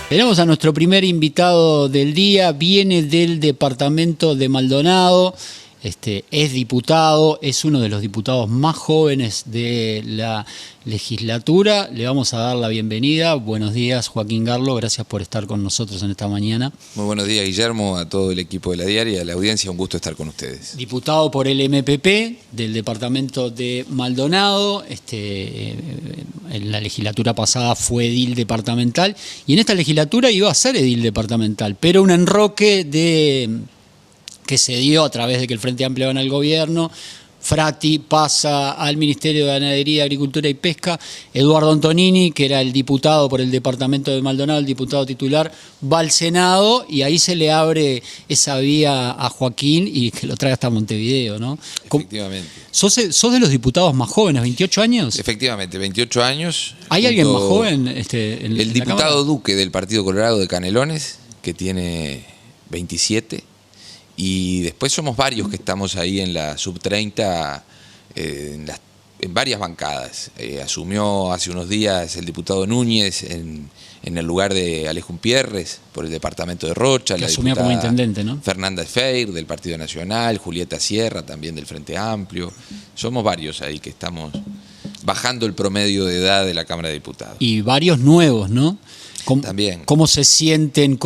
Tenemos a nuestro primer invitado del día, viene del departamento de Maldonado, es diputado, es uno de los diputados más jóvenes de la legislatura. Le vamos a dar la bienvenida. Buenos días, Joaquín Garlo, gracias por estar con nosotros en esta mañana. Muy buenos días, Guillermo, a todo el equipo de La Diaria, a la audiencia, un gusto estar con ustedes. Diputado por el MPP del departamento de Maldonado, en la legislatura pasada fue edil departamental y en esta legislatura iba a ser edil departamental, pero un enroque que se dio a través de que el Frente Amplio gana el gobierno. Frati pasa al Ministerio de Ganadería, Agricultura y Pesca. Eduardo Antonini, que era el diputado por el departamento de Maldonado, el diputado titular, va al Senado y ahí se le abre esa vía a Joaquín y que lo trae hasta Montevideo, ¿no? Efectivamente. ¿Sos de los diputados más jóvenes, 28 años? Efectivamente, 28 años. ¿Hay alguien más joven? El diputado Duque del Partido Colorado de Canelones, que tiene 27. Y después somos varios que estamos ahí en la sub-30, en varias bancadas. Asumió hace unos días el diputado Núñez en el lugar de Alejo Pierres por el departamento de Rocha. Que la asumió como intendente, ¿no? Fernanda Feir del Partido Nacional, Julieta Sierra también del Frente Amplio. Somos varios ahí que estamos bajando el promedio de edad de la Cámara de Diputados. Y varios nuevos, ¿no? También. ¿Cómo se sienten?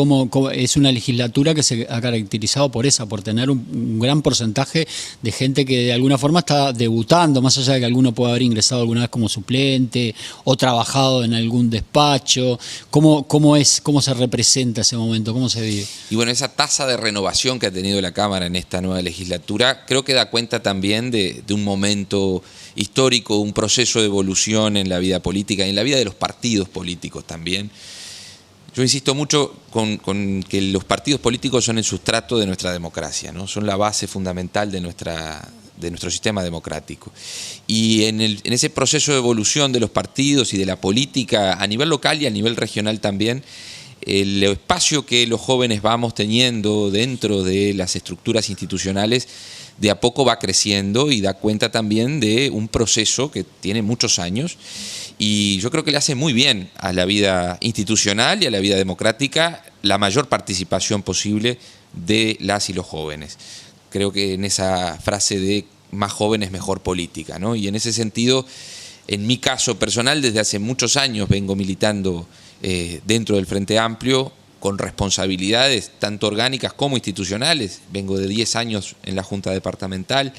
Es una legislatura que se ha caracterizado por tener un gran porcentaje de gente que de alguna forma está debutando, más allá de que alguno pueda haber ingresado alguna vez como suplente o trabajado en algún despacho. ¿Cómo se representa ese momento? ¿Cómo se vive? Y bueno, esa tasa de renovación que ha tenido la Cámara en esta nueva legislatura creo que da cuenta también de un momento histórico, un proceso de evolución en la vida política y en la vida de los partidos políticos también. Yo insisto mucho con que los partidos políticos son el sustrato de nuestra democracia, ¿no? Son la base fundamental de nuestro sistema democrático. Y en ese proceso de evolución de los partidos y de la política a nivel local y a nivel regional también, el espacio que los jóvenes vamos teniendo dentro de las estructuras institucionales de a poco va creciendo y da cuenta también de un proceso que tiene muchos años y yo creo que le hace muy bien a la vida institucional y a la vida democrática la mayor participación posible de las y los jóvenes. Creo que en esa frase de más jóvenes, mejor política, ¿no? Y en ese sentido, en mi caso personal, desde hace muchos años vengo militando dentro del Frente Amplio, con responsabilidades tanto orgánicas como institucionales. Vengo de 10 años en la Junta Departamental,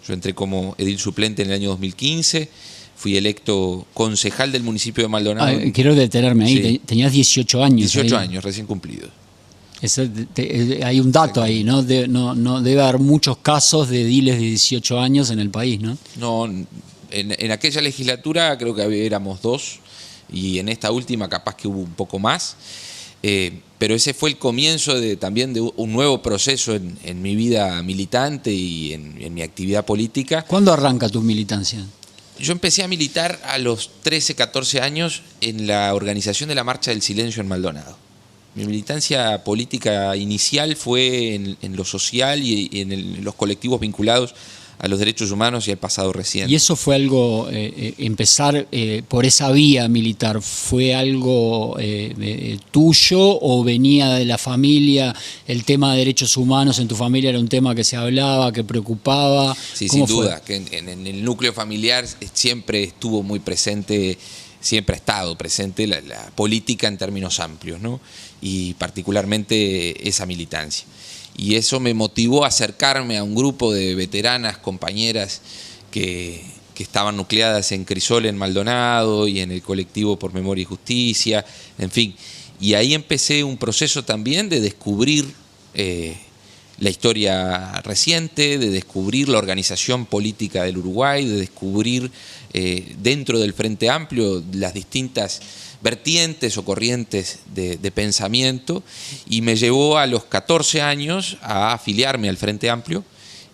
yo entré como edil suplente en el año 2015, fui electo concejal del municipio de Maldonado. Quiero detenerme ahí, Sí. Tenías 18 años. 18 ahí. años, recién cumplidos. Hay un dato ahí, ¿no? No debe haber muchos casos de ediles de 18 años en el país, ¿no? No, en aquella legislatura creo que éramos 2 y en esta última capaz que hubo un poco más. Pero ese fue el comienzo también de un nuevo proceso en mi vida militante y en mi actividad política. ¿Cuándo arranca tu militancia? Yo empecé a militar a los 13, 14 años en la organización de la Marcha del Silencio en Maldonado. Mi militancia política inicial fue en lo social y en los colectivos vinculados a los derechos humanos y al pasado reciente. ¿Y eso fue algo, empezar por esa vía militar, fue algo tuyo o venía de la familia? ¿El tema de derechos humanos en tu familia era un tema que se hablaba, que preocupaba? Sí, sin duda, que en el núcleo familiar siempre estuvo muy presente, siempre ha estado presente la política en términos amplios, ¿no? Y particularmente esa militancia. Y eso me motivó a acercarme a un grupo de veteranas, compañeras que estaban nucleadas en Crisol, en Maldonado, y en el colectivo Por Memoria y Justicia, en fin. Y ahí empecé un proceso también de descubrir la historia reciente, de descubrir la organización política del Uruguay, de descubrir dentro del Frente Amplio las distintas vertientes o corrientes de pensamiento, y me llevó a los 14 años a afiliarme al Frente Amplio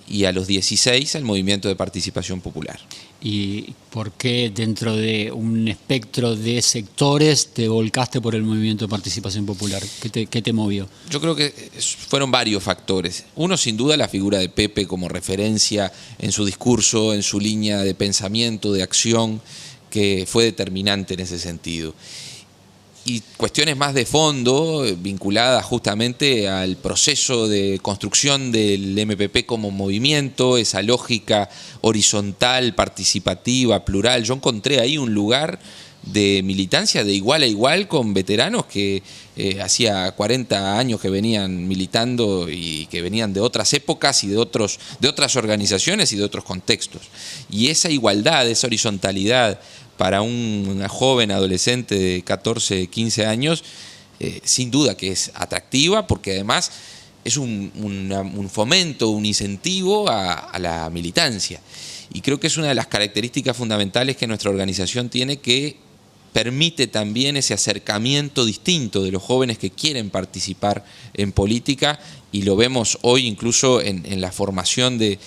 y a los 16 al Movimiento de Participación Popular. ¿Y por qué dentro de un espectro de sectores te volcaste por el Movimiento de Participación Popular? ¿Qué te movió? Yo creo que fueron varios factores. Uno, sin duda, la figura de Pepe como referencia en su discurso, en su línea de pensamiento, de acción, que fue determinante en ese sentido. y cuestiones más de fondo vinculadas justamente al proceso de construcción del MPP como movimiento, esa lógica horizontal, participativa, plural. Yo encontré ahí un lugar de militancia de igual a igual con veteranos que hacía 40 años que venían militando y que venían de otras épocas y de otras organizaciones y de otros contextos. Y esa igualdad, esa horizontalidad para una joven adolescente de 14, 15 años, sin duda que es atractiva, porque además es un fomento, un incentivo a la militancia. Y creo que es una de las características fundamentales que nuestra organización tiene, que permite también ese acercamiento distinto de los jóvenes que quieren participar en política, y lo vemos hoy incluso en la formación de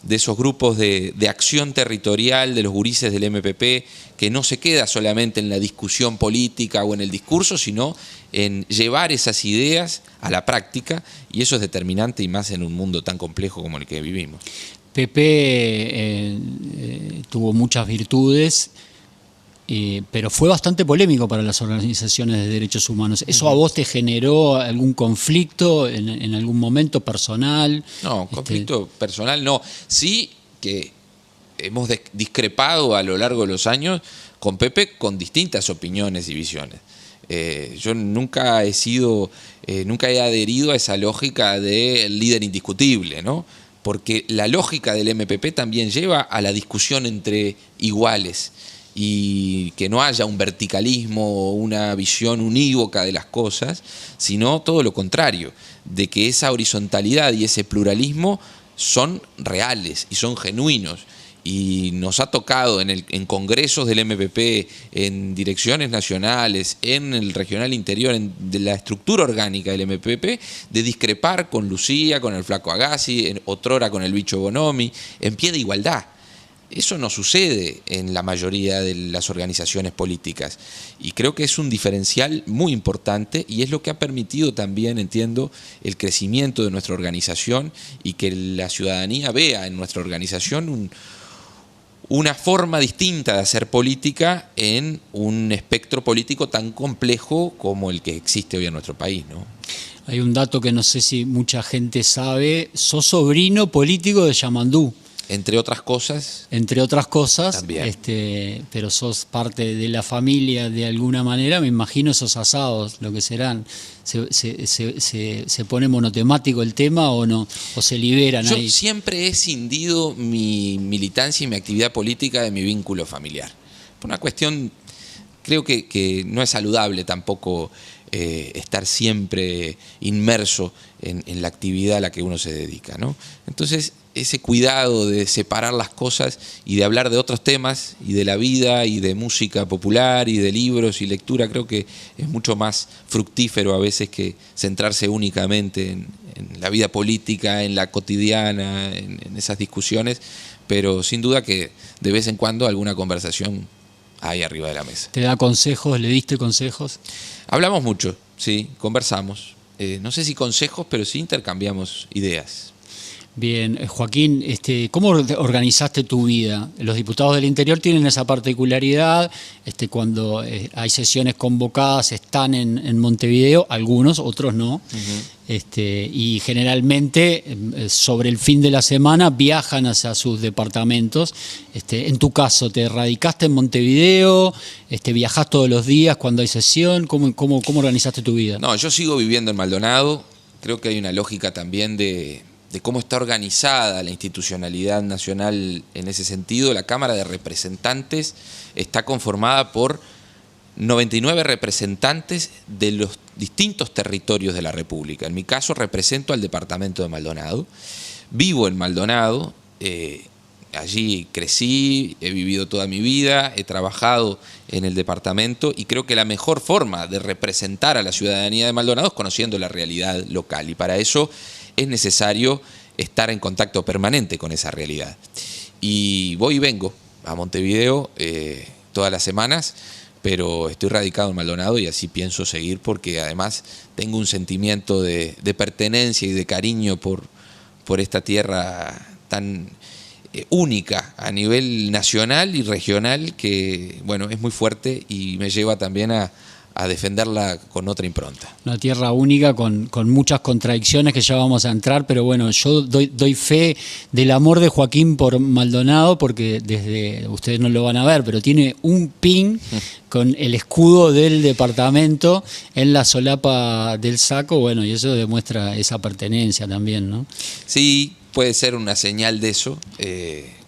esos grupos de acción territorial de los gurises del MPP, que no se queda solamente en la discusión política o en el discurso, sino en llevar esas ideas a la práctica, y eso es determinante, y más en un mundo tan complejo como el que vivimos. Pepe tuvo muchas virtudes, pero fue bastante polémico para las organizaciones de derechos humanos. ¿Eso a vos te generó algún conflicto en algún momento personal? No, conflicto personal no. Sí que hemos discrepado a lo largo de los años con Pepe con distintas opiniones y visiones. Yo nunca he adherido a esa lógica del líder indiscutible, ¿no? Porque la lógica del MPP también lleva a la discusión entre iguales, y que no haya un verticalismo o una visión unívoca de las cosas, sino todo lo contrario, de que esa horizontalidad y ese pluralismo son reales y son genuinos. Y nos ha tocado en congresos del MPP, en direcciones nacionales, en el regional interior, de la estructura orgánica del MPP, de discrepar con Lucía, con el Flaco Agassi, otrora con el Bicho Bonomi, en pie de igualdad. Eso no sucede en la mayoría de las organizaciones políticas, y creo que es un diferencial muy importante, y es lo que ha permitido también, entiendo, el crecimiento de nuestra organización, y que la ciudadanía vea en nuestra organización una forma distinta de hacer política en un espectro político tan complejo como el que existe hoy en nuestro país, ¿no? Hay un dato que no sé si mucha gente sabe: sos sobrino político de Yamandú. Entre otras cosas. Entre otras cosas, también. Pero sos parte de la familia de alguna manera. Me imagino esos asados, lo que serán. ¿Se pone monotemático el tema o no? ¿O se liberan ahí? Yo siempre he escindido mi militancia y mi actividad política de mi vínculo familiar. Por una cuestión, creo que no es saludable tampoco estar siempre inmerso en la actividad a la que uno se dedica, ¿no? Entonces, ese cuidado de separar las cosas y de hablar de otros temas, y de la vida, y de música popular, y de libros y lectura, creo que es mucho más fructífero a veces que centrarse únicamente en la vida política, en la cotidiana, en esas discusiones, pero sin duda que de vez en cuando alguna conversación hay arriba de la mesa. ¿Te da consejos? ¿Le diste consejos? Hablamos mucho, sí, conversamos. No sé si consejos, pero sí intercambiamos ideas. Bien, Joaquín, ¿cómo organizaste tu vida? Los diputados del interior tienen esa particularidad, cuando hay sesiones convocadas están en Montevideo, algunos, otros no, y generalmente sobre el fin de la semana viajan hacia sus departamentos. En tu caso, ¿te radicaste en Montevideo? ¿Viajás todos los días cuando hay sesión? ¿Cómo organizaste tu vida? No, yo sigo viviendo en Maldonado. Creo que hay una lógica también de cómo está organizada la institucionalidad nacional en ese sentido. La Cámara de Representantes está conformada por 99 representantes de los distintos territorios de la República. En mi caso represento al departamento de Maldonado. Vivo en Maldonado, allí crecí, he vivido toda mi vida, he trabajado en el departamento, y creo que la mejor forma de representar a la ciudadanía de Maldonado es conociendo la realidad local, y para eso es necesario estar en contacto permanente con esa realidad. Y voy y vengo a Montevideo todas las semanas, pero estoy radicado en Maldonado y así pienso seguir, porque además tengo un sentimiento de pertenencia y de cariño por esta tierra tan única a nivel nacional y regional, que bueno, es muy fuerte y me lleva también a a defenderla con otra impronta. Una tierra única con muchas contradicciones que ya vamos a entrar, pero bueno, yo doy fe del amor de Joaquín por Maldonado, porque desde, ustedes no lo van a ver, pero tiene un pin con el escudo del departamento en la solapa del saco, bueno, y eso demuestra esa pertenencia también, ¿no? Sí, puede ser una señal de eso.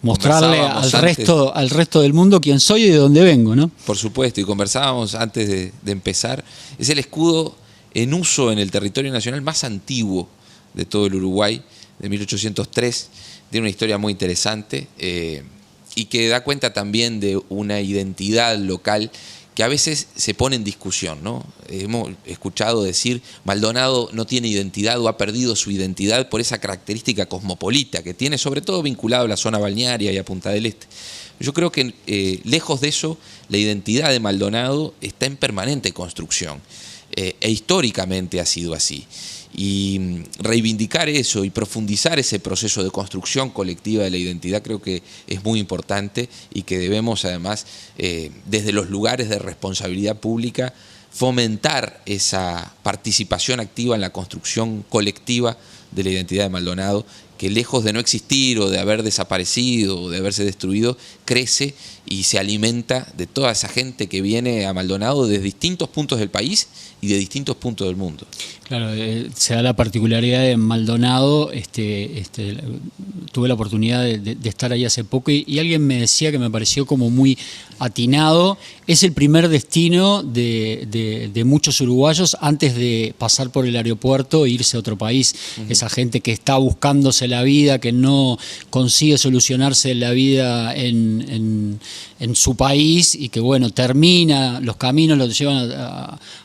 Mostrarle al resto del mundo quién soy y de dónde vengo, ¿no? Por supuesto, y conversábamos antes de empezar, es el escudo en uso en el territorio nacional más antiguo de todo el Uruguay, de 1803, tiene una historia muy interesante y que da cuenta también de una identidad local que a veces se pone en discusión, ¿no? Hemos escuchado decir Maldonado no tiene identidad o ha perdido su identidad por esa característica cosmopolita que tiene, sobre todo vinculado a la zona balnearia y a Punta del Este. Yo creo que lejos de eso, la identidad de Maldonado está en permanente construcción e históricamente ha sido así. Y reivindicar eso y profundizar ese proceso de construcción colectiva de la identidad creo que es muy importante y que debemos además desde los lugares de responsabilidad pública fomentar esa participación activa en la construcción colectiva de la identidad de Maldonado, que lejos de no existir o de haber desaparecido o de haberse destruido, crece y se alimenta de toda esa gente que viene a Maldonado desde distintos puntos del país y de distintos puntos del mundo. Claro, se da la particularidad de Maldonado, tuve la oportunidad de estar ahí hace poco y alguien me decía que me pareció como muy atinado, es el primer destino de muchos uruguayos antes de pasar por el aeropuerto e irse a otro país. Esa gente que está buscándose la vida, que no consigue solucionarse la vida en su país y que bueno, termina, los caminos los llevan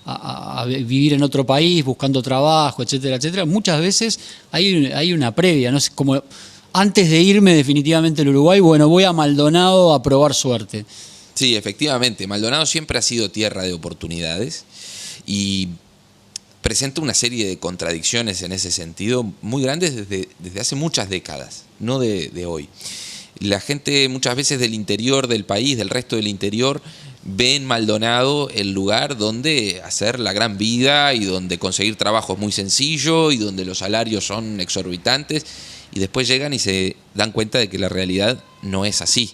a vivir en otro país, buscando trabajo, etcétera, etcétera. Muchas veces hay una previa, ¿no? Como antes de irme definitivamente al Uruguay, bueno, voy a Maldonado a probar suerte. Sí, efectivamente, Maldonado siempre ha sido tierra de oportunidades y presenta una serie de contradicciones en ese sentido muy grandes desde hace muchas décadas, no de hoy. La gente muchas veces del interior del país, del resto del interior, ve en Maldonado el lugar donde hacer la gran vida y donde conseguir trabajo es muy sencillo y donde los salarios son exorbitantes y después llegan y se dan cuenta de que la realidad no es así.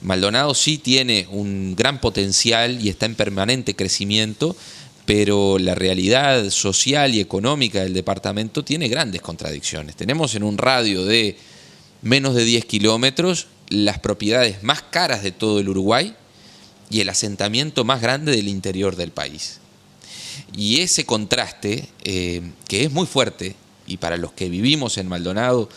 Maldonado sí tiene un gran potencial y está en permanente crecimiento, pero la realidad social y económica del departamento tiene grandes contradicciones. Tenemos en un radio de menos de 10 kilómetros las propiedades más caras de todo el Uruguay y el asentamiento más grande del interior del país. Y ese contraste, que es muy fuerte, y para los que vivimos en Maldonado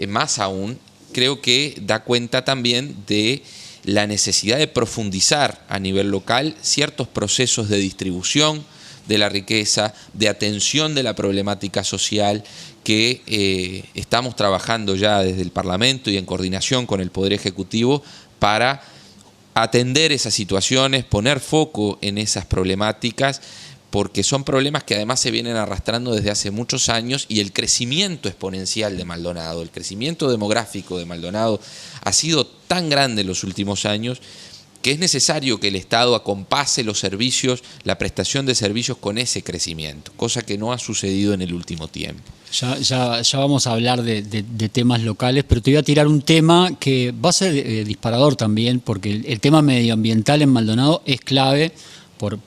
más aún, creo que da cuenta también de la necesidad de profundizar a nivel local ciertos procesos de distribución de la riqueza, de atención de la problemática social que estamos trabajando ya desde el Parlamento y en coordinación con el Poder Ejecutivo para atender esas situaciones, poner foco en esas problemáticas, porque son problemas que además se vienen arrastrando desde hace muchos años y el crecimiento exponencial de Maldonado, el crecimiento demográfico de Maldonado ha sido tan grande en los últimos años que es necesario que el Estado acompase los servicios, la prestación de servicios con ese crecimiento, cosa que no ha sucedido en el último tiempo. Ya vamos a hablar de temas locales, pero te voy a tirar un tema que va a ser disparador también, porque el tema medioambiental en Maldonado es clave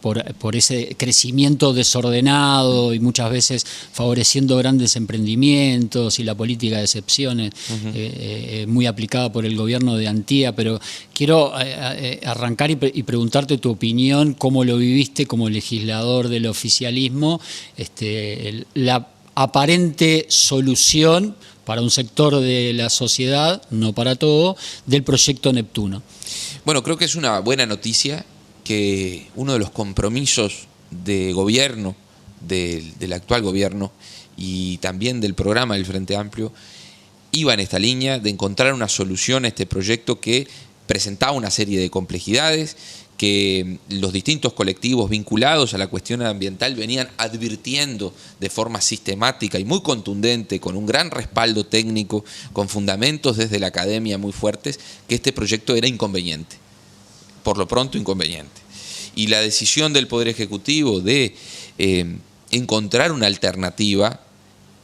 por ese crecimiento desordenado y muchas veces favoreciendo grandes emprendimientos y la política de excepciones muy aplicada por el gobierno de Antía, pero quiero arrancar y preguntarte tu opinión, cómo lo viviste como legislador del oficialismo, la aparente solución para un sector de la sociedad, no para todo, del proyecto Neptuno. Bueno, creo que es una buena noticia que uno de los compromisos de gobierno, del actual gobierno y también del programa del Frente Amplio, iba en esta línea de encontrar una solución a este proyecto que presentaba una serie de complejidades, que los distintos colectivos vinculados a la cuestión ambiental venían advirtiendo de forma sistemática y muy contundente, con un gran respaldo técnico, con fundamentos desde la academia muy fuertes, que este proyecto era inconveniente. Por lo pronto inconveniente. y la decisión del Poder Ejecutivo de encontrar una alternativa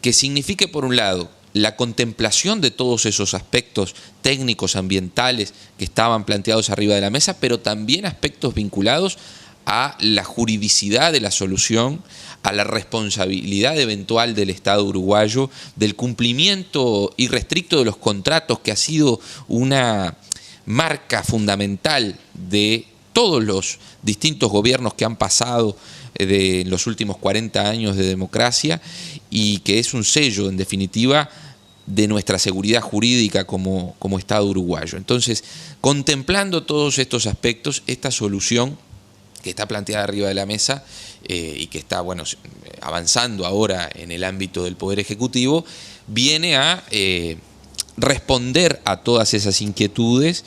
que signifique, por un lado, la contemplación de todos esos aspectos técnicos, ambientales que estaban planteados arriba de la mesa, pero también aspectos vinculados a la juridicidad de la solución, a la responsabilidad eventual del Estado uruguayo, del cumplimiento irrestricto de los contratos, que ha sido una marca fundamental de todos los distintos gobiernos que han pasado en los últimos 40 años de democracia, y que es un sello, en definitiva, de nuestra seguridad jurídica como Estado uruguayo. Entonces, contemplando todos estos aspectos, esta solución que está planteada arriba de la mesa y que está avanzando ahora en el ámbito del Poder Ejecutivo, viene a responder a todas esas inquietudes,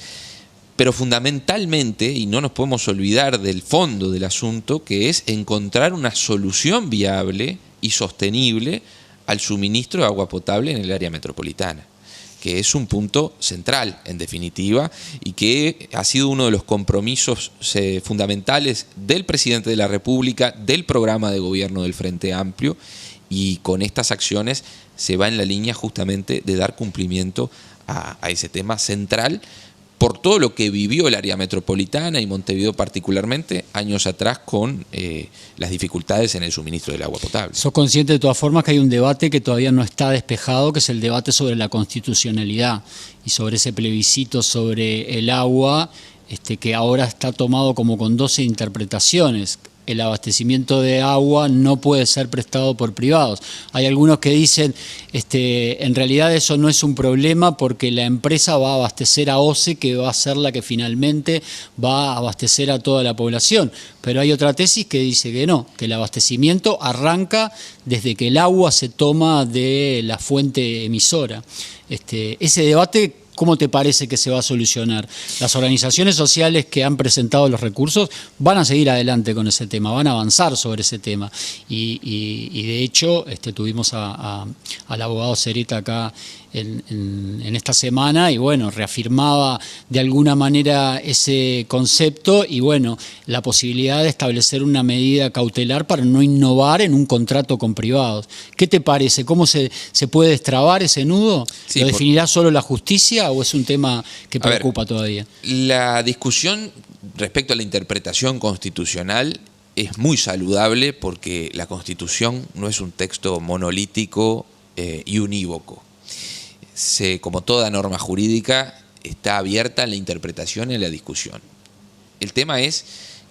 pero fundamentalmente, y no nos podemos olvidar del fondo del asunto, que es encontrar una solución viable y sostenible al suministro de agua potable en el área metropolitana, que es un punto central, en definitiva, y que ha sido uno de los compromisos fundamentales del presidente de la República, del programa de gobierno del Frente Amplio, y con estas acciones se va en la línea justamente de dar cumplimiento a ese tema central, por todo lo que vivió el área metropolitana y Montevideo particularmente años atrás con las dificultades en el suministro del agua potable. ¿Sos consciente de todas formas que hay un debate que todavía no está despejado, que es el debate sobre la constitucionalidad y sobre ese plebiscito sobre el agua, que ahora está tomado como con 12 interpretaciones? El abastecimiento de agua no puede ser prestado por privados. Hay algunos que dicen, en realidad eso no es un problema porque la empresa va a abastecer a OCE, que va a ser la que finalmente va a abastecer a toda la población. Pero hay otra tesis que dice que no, que el abastecimiento arranca desde que el agua se toma de la fuente emisora. Ese debate, ¿cómo te parece que se va a solucionar? Las organizaciones sociales que han presentado los recursos van a seguir adelante con ese tema, van a avanzar sobre ese tema. Y de hecho, tuvimos al abogado Cereta acá en esta semana y reafirmaba de alguna manera ese concepto y la posibilidad de establecer una medida cautelar para no innovar en un contrato con privados. ¿Qué te parece? ¿Cómo se puede destrabar ese nudo? Sí, ¿Lo definirá solo la justicia o es un tema que preocupa todavía? La discusión respecto a la interpretación constitucional es muy saludable porque la Constitución no es un texto monolítico y unívoco. Como toda norma jurídica, está abierta a la interpretación y a la discusión. El tema es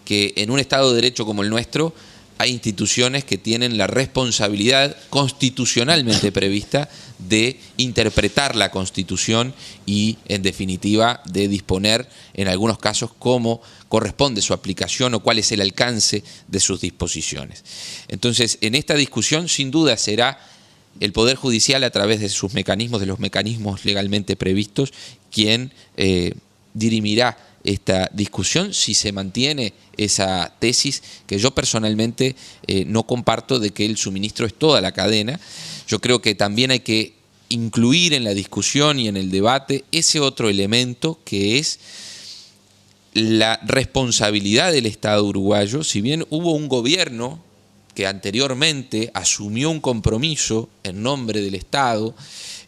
que en un Estado de Derecho como el nuestro hay instituciones que tienen la responsabilidad constitucionalmente prevista de interpretar la Constitución y, en definitiva, de disponer, en algunos casos, cómo corresponde su aplicación o cuál es el alcance de sus disposiciones. Entonces, en esta discusión, sin duda, será el Poder Judicial, a través de sus mecanismos, de los mecanismos legalmente previstos, quien dirimirá esta discusión si se mantiene esa tesis que yo personalmente no comparto, de que el suministro es toda la cadena. Yo creo que también hay que incluir en la discusión y en el debate ese otro elemento que es la responsabilidad del Estado uruguayo. Si bien hubo un gobierno que anteriormente asumió un compromiso en nombre del Estado,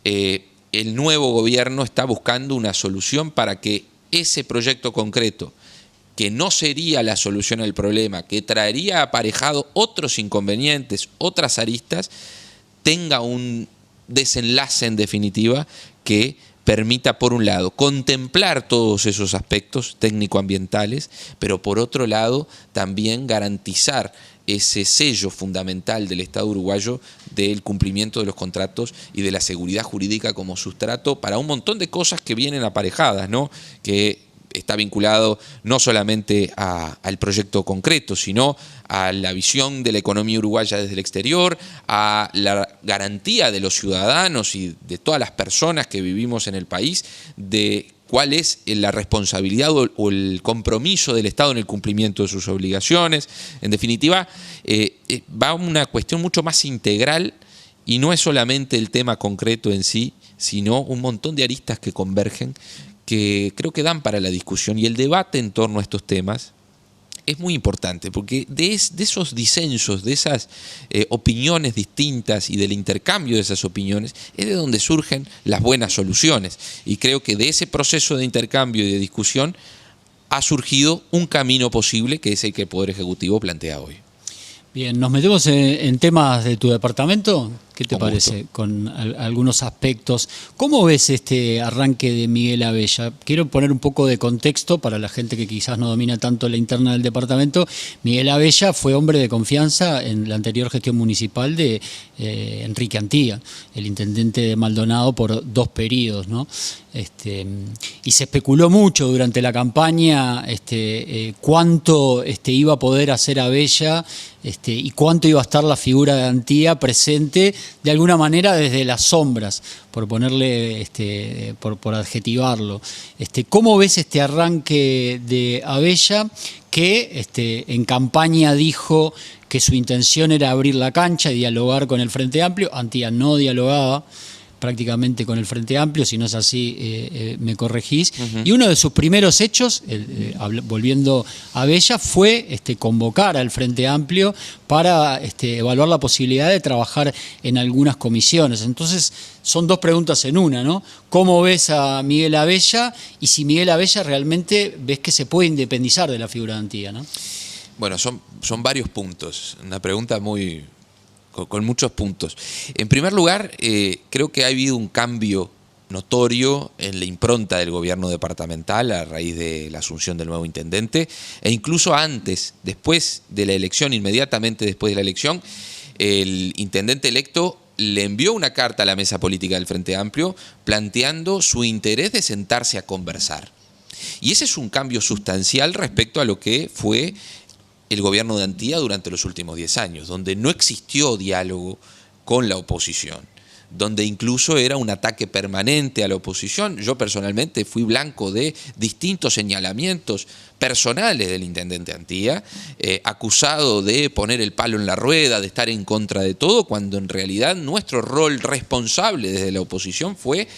el nuevo gobierno está buscando una solución para que ese proyecto concreto, que no sería la solución al problema, que traería aparejado otros inconvenientes, otras aristas, tenga un desenlace en definitiva que permita, por un lado, contemplar todos esos aspectos técnico-ambientales, pero por otro lado también garantizar ese sello fundamental del Estado uruguayo del cumplimiento de los contratos y de la seguridad jurídica como sustrato para un montón de cosas que vienen aparejadas, ¿no? Que está vinculado no solamente al proyecto concreto, sino a la visión de la economía uruguaya desde el exterior, a la garantía de los ciudadanos y de todas las personas que vivimos en el país de cuál es la responsabilidad o el compromiso del Estado en el cumplimiento de sus obligaciones. En definitiva, va a una cuestión mucho más integral y no es solamente el tema concreto en sí, sino un montón de aristas que convergen, que creo que dan para la discusión y el debate en torno a estos temas. es muy importante, porque de esos disensos, de esas opiniones distintas y del intercambio de esas opiniones, es de donde surgen las buenas soluciones. Y creo que de ese proceso de intercambio y de discusión ha surgido un camino posible, que es el que el Poder Ejecutivo plantea hoy. Bien, nos metemos en temas de tu departamento. ¿Qué te Con parece? gusto. Con algunos aspectos. ¿Cómo ves este arranque de Miguel Abella? Quiero poner un poco de contexto para la gente que quizás no domina tanto la interna del departamento. Miguel Abella fue hombre de confianza en la anterior gestión municipal de Enrique Antía, el intendente de Maldonado por 2 periodos, ¿no? Y se especuló mucho durante la campaña cuánto iba a poder hacer Abella y cuánto iba a estar la figura de Antía presente de alguna manera desde las sombras, por ponerle, por adjetivarlo. ¿Cómo ves este arranque de Abella, que en campaña dijo que su intención era abrir la cancha y dialogar con el Frente Amplio? Antía no dialogaba prácticamente con el Frente Amplio, si no es así me corregís. Y uno de sus primeros hechos, volviendo a Abella, fue convocar al Frente Amplio para evaluar la posibilidad de trabajar en algunas comisiones. Entonces son 2 preguntas en una, ¿no? ¿Cómo ves a Miguel Abella? Y si Miguel Abella realmente ves que se puede independizar de la figura de Antía, ¿no? Bueno, son varios puntos, una pregunta con muchos puntos. En primer lugar, creo que ha habido un cambio notorio en la impronta del gobierno departamental a raíz de la asunción del nuevo intendente, e incluso antes, después de la elección, inmediatamente después de la elección, el intendente electo le envió una carta a la mesa política del Frente Amplio planteando su interés de sentarse a conversar. Y ese es un cambio sustancial respecto a lo que fue el gobierno de Antía durante los últimos 10 años, donde no existió diálogo con la oposición, donde incluso era un ataque permanente a la oposición. Yo personalmente fui blanco de distintos señalamientos personales del intendente Antía, acusado de poner el palo en la rueda, de estar en contra de todo, cuando en realidad nuestro rol responsable desde la oposición fue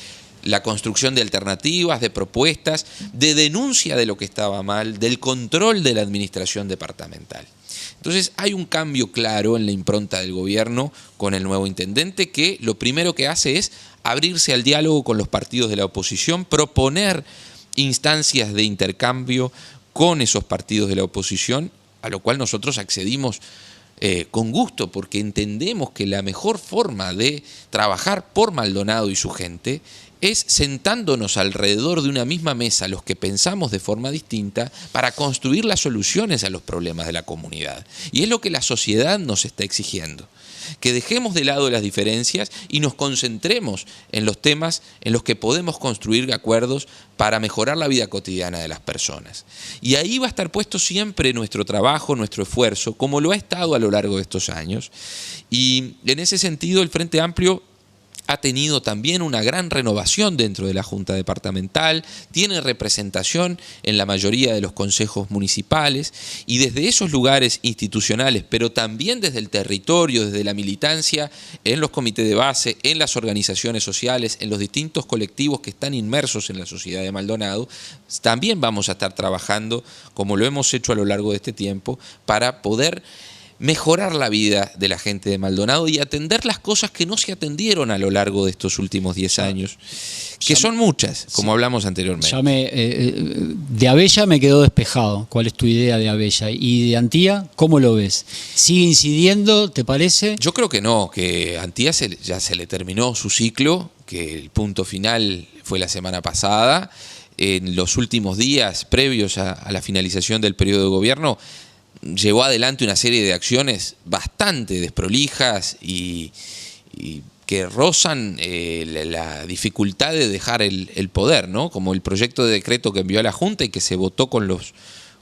la construcción de alternativas, de propuestas, de denuncia de lo que estaba mal, del control de la administración departamental. Entonces hay un cambio claro en la impronta del gobierno con el nuevo intendente, que lo primero que hace es abrirse al diálogo con los partidos de la oposición, proponer instancias de intercambio con esos partidos de la oposición, a lo cual nosotros accedimos con gusto, porque entendemos que la mejor forma de trabajar por Maldonado y su gente es sentándonos alrededor de una misma mesa los que pensamos de forma distinta para construir las soluciones a los problemas de la comunidad. Y es lo que la sociedad nos está exigiendo, que dejemos de lado las diferencias y nos concentremos en los temas en los que podemos construir acuerdos para mejorar la vida cotidiana de las personas. Y ahí va a estar puesto siempre nuestro trabajo, nuestro esfuerzo, como lo ha estado a lo largo de estos años. Y en ese sentido el Frente Amplio ha tenido también una gran renovación dentro de la Junta Departamental, tiene representación en la mayoría de los consejos municipales, y desde esos lugares institucionales, pero también desde el territorio, desde la militancia, en los comités de base, en las organizaciones sociales, en los distintos colectivos que están inmersos en la sociedad de Maldonado, también vamos a estar trabajando, como lo hemos hecho a lo largo de este tiempo, para poder mejorar la vida de la gente de Maldonado y atender las cosas que no se atendieron a lo largo de estos últimos 10 años, que son muchas, como hablamos anteriormente. De Abella me quedó despejado. ¿Cuál es tu idea de Abella? ¿Y de Antía, cómo lo ves? ¿Sigue incidiendo, te parece? Yo creo que no, que a Antía ya se le terminó su ciclo, que el punto final fue la semana pasada. En los últimos días previos a la finalización del periodo de gobierno, llevó adelante una serie de acciones bastante desprolijas y que rozan la dificultad de dejar el poder, ¿no? Como el proyecto de decreto que envió a la Junta y que se votó con los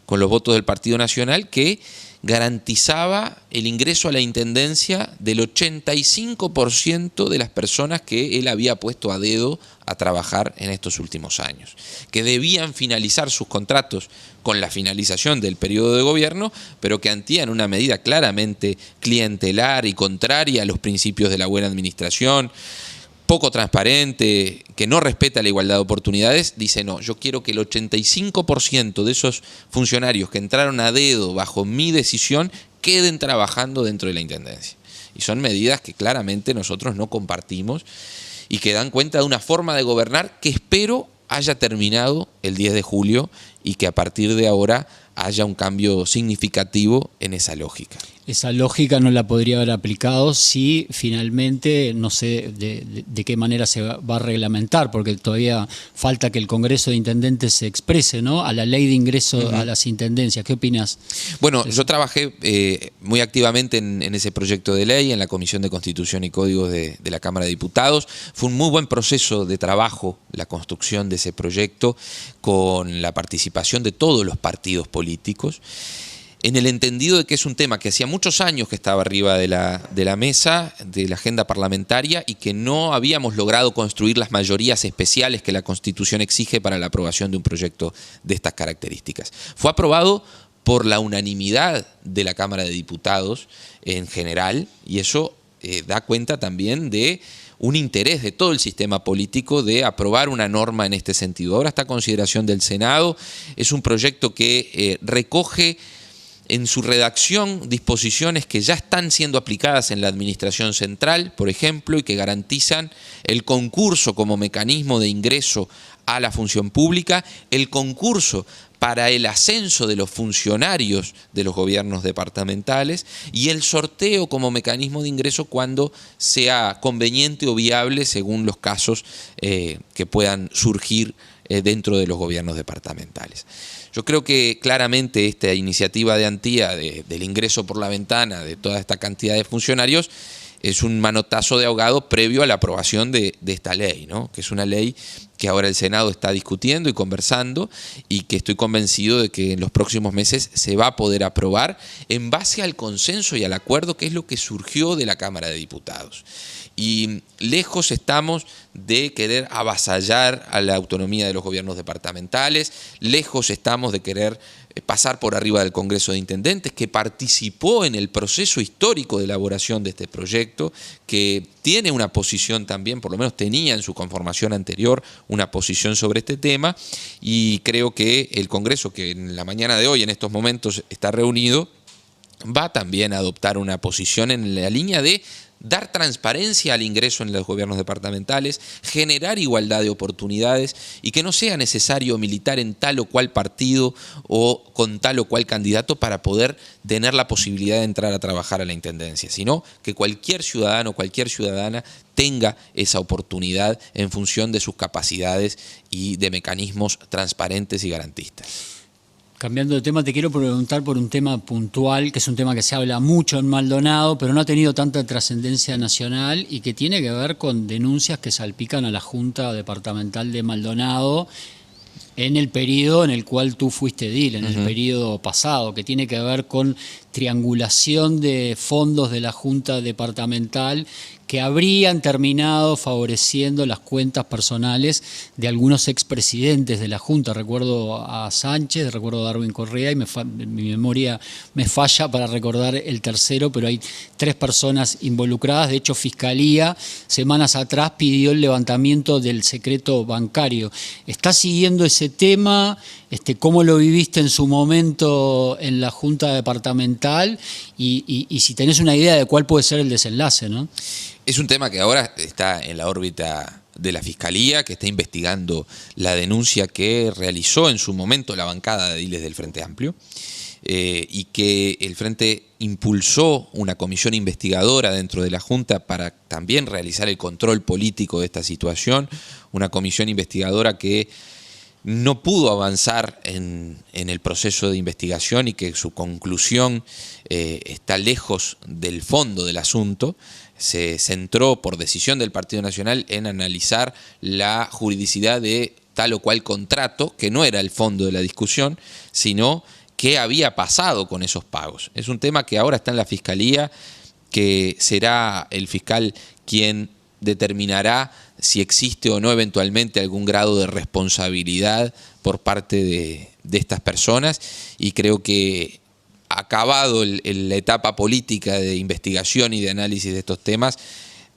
votos del Partido Nacional, que garantizaba el ingreso a la intendencia del 85% de las personas que él había puesto a dedo a trabajar en estos últimos años, que debían finalizar sus contratos con la finalización del periodo de gobierno, pero que Antía, en una medida claramente clientelar y contraria a los principios de la buena administración, poco transparente, que no respeta la igualdad de oportunidades, dice no, yo quiero que el 85% de esos funcionarios que entraron a dedo bajo mi decisión queden trabajando dentro de la Intendencia. Y son medidas que claramente nosotros no compartimos y que dan cuenta de una forma de gobernar que espero haya terminado el 10 de julio y que a partir de ahora haya un cambio significativo en esa lógica. Esa lógica no la podría haber aplicado si finalmente, no sé de qué manera se va a reglamentar, porque todavía falta que el Congreso de Intendentes se exprese, ¿no?, a la ley de ingreso a las intendencias. ¿Qué opinas? Bueno, yo trabajé muy activamente en ese proyecto de ley, en la Comisión de Constitución y Códigos de la Cámara de Diputados. Fue un muy buen proceso de trabajo la construcción de ese proyecto, con la participación de todos los partidos políticos, en el entendido de que es un tema que hacía muchos años que estaba arriba de la mesa, de la agenda parlamentaria, y que no habíamos logrado construir las mayorías especiales que la Constitución exige para la aprobación de un proyecto de estas características. Fue aprobado por la unanimidad de la Cámara de Diputados en general, y eso da cuenta también de un interés de todo el sistema político de aprobar una norma en este sentido. Ahora está a consideración del Senado, es un proyecto que recoge en su redacción disposiciones que ya están siendo aplicadas en la administración central, por ejemplo, y que garantizan el concurso como mecanismo de ingreso a la función pública, el concurso para el ascenso de los funcionarios de los gobiernos departamentales y el sorteo como mecanismo de ingreso cuando sea conveniente o viable según los casos que puedan surgir dentro de los gobiernos departamentales. Yo creo que claramente esta iniciativa de Antía del ingreso por la ventana de toda esta cantidad de funcionarios es un manotazo de ahogado previo a la aprobación de esta ley, ¿no?, que es una ley que ahora el Senado está discutiendo y conversando y que estoy convencido de que en los próximos meses se va a poder aprobar en base al consenso y al acuerdo, que es lo que surgió de la Cámara de Diputados. Y lejos estamos de querer avasallar a la autonomía de los gobiernos departamentales, lejos estamos de querer pasar por arriba del Congreso de Intendentes, que participó en el proceso histórico de elaboración de este proyecto, que tiene una posición también, por lo menos tenía en su conformación anterior, una posición sobre este tema, y creo que el Congreso, que en la mañana de hoy, en estos momentos, está reunido, va también a adoptar una posición en la línea de dar transparencia al ingreso en los gobiernos departamentales, generar igualdad de oportunidades y que no sea necesario militar en tal o cual partido o con tal o cual candidato para poder tener la posibilidad de entrar a trabajar a la Intendencia, sino que cualquier ciudadano, cualquier ciudadana tenga esa oportunidad en función de sus capacidades y de mecanismos transparentes y garantistas. Cambiando de tema, te quiero preguntar por un tema puntual, que es un tema que se habla mucho en Maldonado, pero no ha tenido tanta trascendencia nacional y que tiene que ver con denuncias que salpican a la Junta Departamental de Maldonado en el periodo en el cual tú fuiste edil, en el periodo pasado, que tiene que ver con triangulación de fondos de la Junta Departamental que habrían terminado favoreciendo las cuentas personales de algunos expresidentes de la Junta. Recuerdo a Sánchez, recuerdo a Darwin Correa, y mi memoria me falla para recordar el tercero, pero hay 3 personas involucradas. De hecho, Fiscalía, semanas atrás, pidió el levantamiento del secreto bancario. ¿Estás siguiendo ese tema? ¿Cómo lo viviste en su momento en la Junta Departamental? Y si tenés una idea de cuál puede ser el desenlace, ¿no? Es un tema que ahora está en la órbita de la Fiscalía, que está investigando la denuncia que realizó en su momento la bancada de ediles del Frente Amplio, y que el Frente impulsó una comisión investigadora dentro de la Junta para también realizar el control político de esta situación, una comisión investigadora que no pudo avanzar en el proceso de investigación y que su conclusión está lejos del fondo del asunto. Se centró por decisión del Partido Nacional en analizar la juridicidad de tal o cual contrato, que no era el fondo de la discusión, sino qué había pasado con esos pagos. Es un tema que ahora está en la Fiscalía, que será el fiscal quien determinará si existe o no eventualmente algún grado de responsabilidad por parte de estas personas, y creo que acabado la etapa política de investigación y de análisis de estos temas,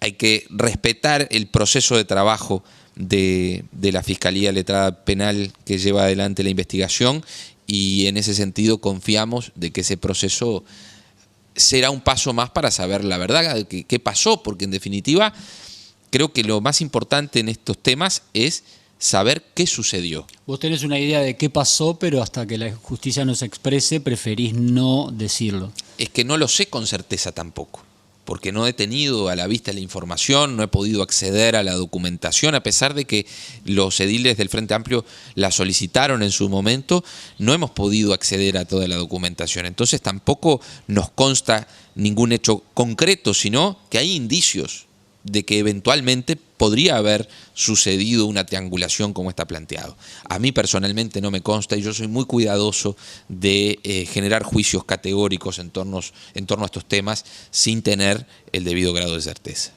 hay que respetar el proceso de trabajo de la Fiscalía Letrada Penal que lleva adelante la investigación, y en ese sentido confiamos de que ese proceso será un paso más para saber la verdad, qué pasó, porque en definitiva creo que lo más importante en estos temas es saber qué sucedió. Vos tenés una idea de qué pasó, pero hasta que la justicia no se exprese preferís no decirlo. Es que no lo sé con certeza tampoco, porque no he tenido a la vista la información, no he podido acceder a la documentación, a pesar de que los ediles del Frente Amplio la solicitaron en su momento, no hemos podido acceder a toda la documentación. Entonces tampoco nos consta ningún hecho concreto, sino que hay indicios de que eventualmente podría haber sucedido una triangulación como está planteado. A mí personalmente no me consta, y yo soy muy cuidadoso de generar juicios categóricos en torno a estos temas sin tener el debido grado de certeza.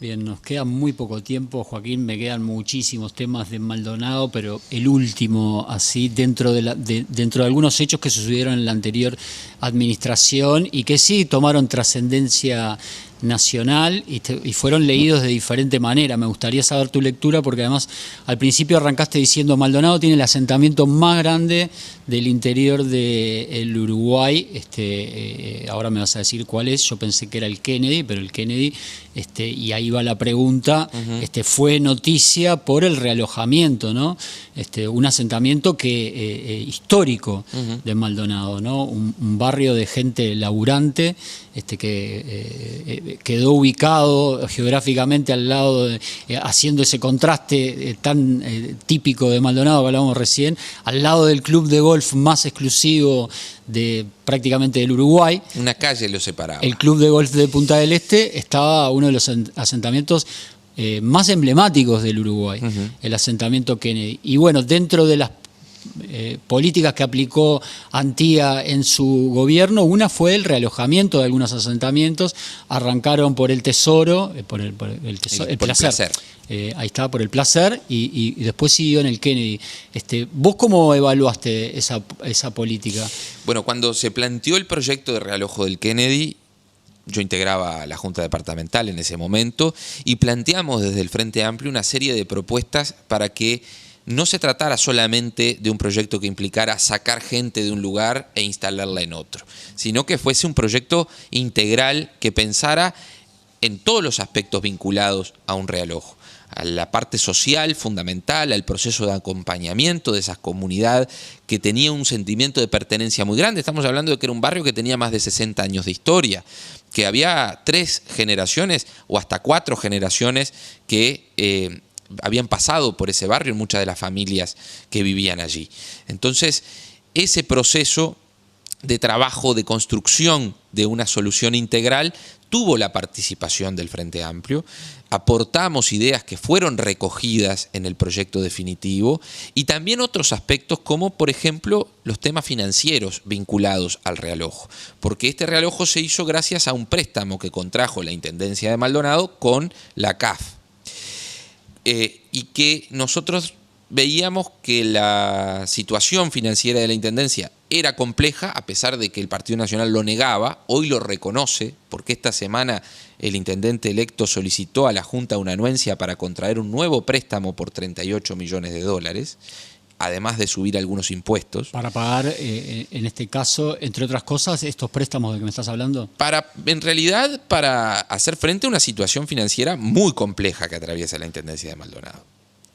Bien, nos queda muy poco tiempo, Joaquín, me quedan muchísimos temas de Maldonado, pero el último, así, dentro de algunos hechos que sucedieron en la anterior administración y que sí tomaron trascendencia nacional y fueron leídos de diferente manera. Me gustaría saber tu lectura, porque además al principio arrancaste diciendo Maldonado tiene el asentamiento más grande del interior del Uruguay. Ahora me vas a decir cuál es. Yo pensé que era el Kennedy, pero el Kennedy, y ahí va la pregunta, fue noticia por el realojamiento, ¿no? Un asentamiento histórico de Maldonado, ¿no? Un barrio de gente laburante, que quedó ubicado geográficamente al lado, haciendo ese contraste tan típico de Maldonado que hablábamos recién, al lado del club de golf más exclusivo prácticamente del Uruguay. Una calle lo separaba. El club de golf de Punta del Este estaba uno de los asentamientos más emblemáticos del Uruguay, el asentamiento Kennedy. Y bueno, dentro de las políticas que aplicó Antía en su gobierno, una fue el realojamiento de algunos asentamientos. Arrancaron por el Tesoro, por el Placer. Ahí está, por el Placer, y después siguió en el Kennedy. ¿Vos cómo evaluaste esa política? Bueno, cuando se planteó el proyecto de realojo del Kennedy, yo integraba la Junta Departamental en ese momento, y planteamos desde el Frente Amplio una serie de propuestas para que no se tratara solamente de un proyecto que implicara sacar gente de un lugar e instalarla en otro, sino que fuese un proyecto integral que pensara en todos los aspectos vinculados a un realojo, a la parte social fundamental, al proceso de acompañamiento de esa comunidad que tenía un sentimiento de pertenencia muy grande. Estamos hablando de que era un barrio que tenía más de 60 años de historia, que había 3 generaciones o hasta 4 generaciones que habían pasado por ese barrio en muchas de las familias que vivían allí. Entonces, ese proceso de trabajo, de construcción de una solución integral, tuvo la participación del Frente Amplio. Aportamos ideas que fueron recogidas en el proyecto definitivo, y también otros aspectos como, por ejemplo, los temas financieros vinculados al realojo, porque este realojo se hizo gracias a un préstamo que contrajo la Intendencia de Maldonado con la CAF. Y que nosotros veíamos que la situación financiera de la Intendencia era compleja, a pesar de que el Partido Nacional lo negaba. Hoy lo reconoce, porque esta semana el intendente electo solicitó a la Junta una anuencia para contraer un nuevo préstamo por $38 millones, además de subir algunos impuestos. Para pagar, en este caso, entre otras cosas, estos préstamos de que me estás hablando. En realidad, para hacer frente a una situación financiera muy compleja que atraviesa la Intendencia de Maldonado.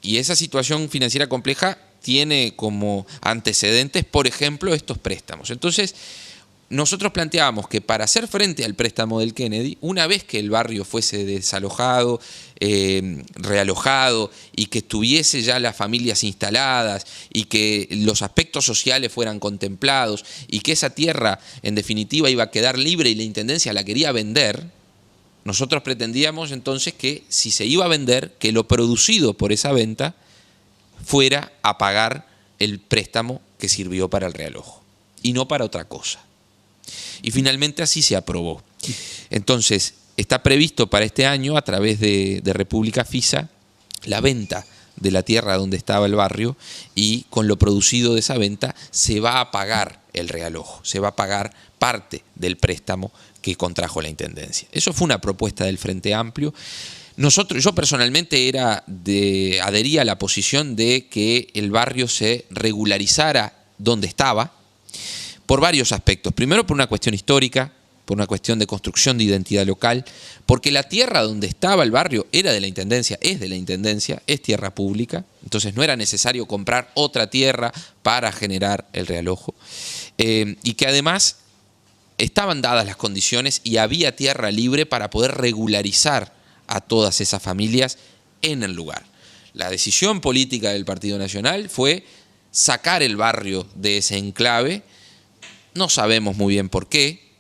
Y esa situación financiera compleja tiene como antecedentes, por ejemplo, estos préstamos. Entonces, nosotros planteábamos que para hacer frente al préstamo del Kennedy, una vez que el barrio fuese desalojado, realojado, y que estuviese ya las familias instaladas, y que los aspectos sociales fueran contemplados, y que esa tierra en definitiva iba a quedar libre y la Intendencia la quería vender, nosotros pretendíamos entonces que, si se iba a vender, que lo producido por esa venta fuera a pagar el préstamo que sirvió para el realojo, y no para otra cosa. Y finalmente así se aprobó. Entonces, está previsto para este año, a través de República Fisa, la venta de la tierra donde estaba el barrio, y con lo producido de esa venta se va a pagar el realojo, se va a pagar parte del préstamo que contrajo la Intendencia. Eso fue una propuesta del Frente Amplio. Yo personalmente adhería a la posición de que el barrio se regularizara donde estaba, por varios aspectos. Primero, por una cuestión histórica, por una cuestión de construcción de identidad local, porque la tierra donde estaba el barrio era de la Intendencia, es tierra pública, entonces no era necesario comprar otra tierra para generar el realojo, y que además estaban dadas las condiciones y había tierra libre para poder regularizar a todas esas familias en el lugar. La decisión política del Partido Nacional fue sacar el barrio de ese enclave. No sabemos muy bien por qué.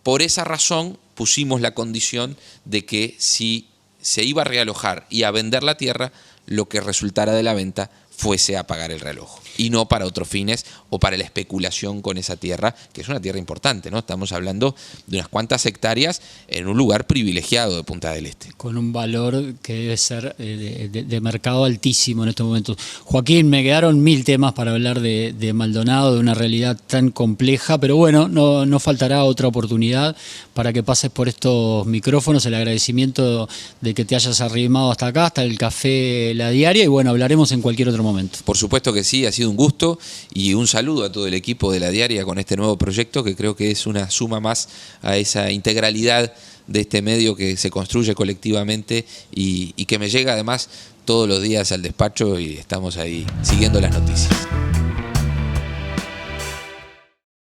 Por esa razón pusimos la condición de que si se iba a realojar y a vender la tierra, lo que resultara de la venta fuese a pagar el realojo, y no para otros fines o para la especulación con esa tierra, que es una tierra importante, ¿no? Estamos hablando de unas cuantas hectáreas en un lugar privilegiado de Punta del Este. Con un valor que debe ser de mercado altísimo en estos momentos. Joaquín, me quedaron 1000 temas para hablar de Maldonado, de una realidad tan compleja, pero bueno, no faltará otra oportunidad para que pases por estos micrófonos. El agradecimiento de que te hayas arrimado hasta acá, hasta el Café La Diaria, y bueno, hablaremos en cualquier otro momento. Por supuesto que sí, ha sido un gusto, y un saludo a todo el equipo de La Diaria con este nuevo proyecto, que creo que es una suma más a esa integralidad de este medio que se construye colectivamente y que me llega además todos los días al despacho, y estamos ahí siguiendo las noticias.